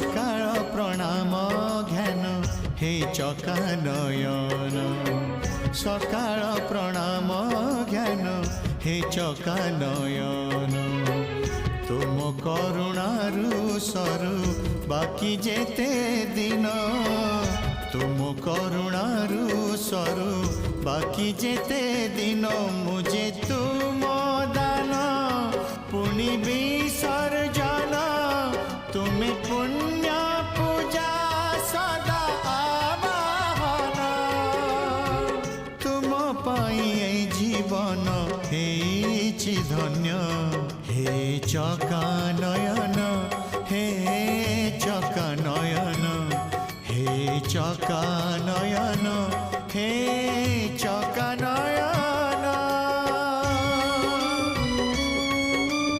सकाळ प्रणाम ध्यान हे चका नयन सकाळ प्रणाम ध्यान हे चका नयन तुम करुणारू सरु बाकी जेते दिन तुम करुणारू सरु बाकी जेते दिन मुझे तुम दान पुनि विसर्जन तुम्हें पुण्य पूजा सदा आवाहन तुम पाई जीवन हे धन्य हे चका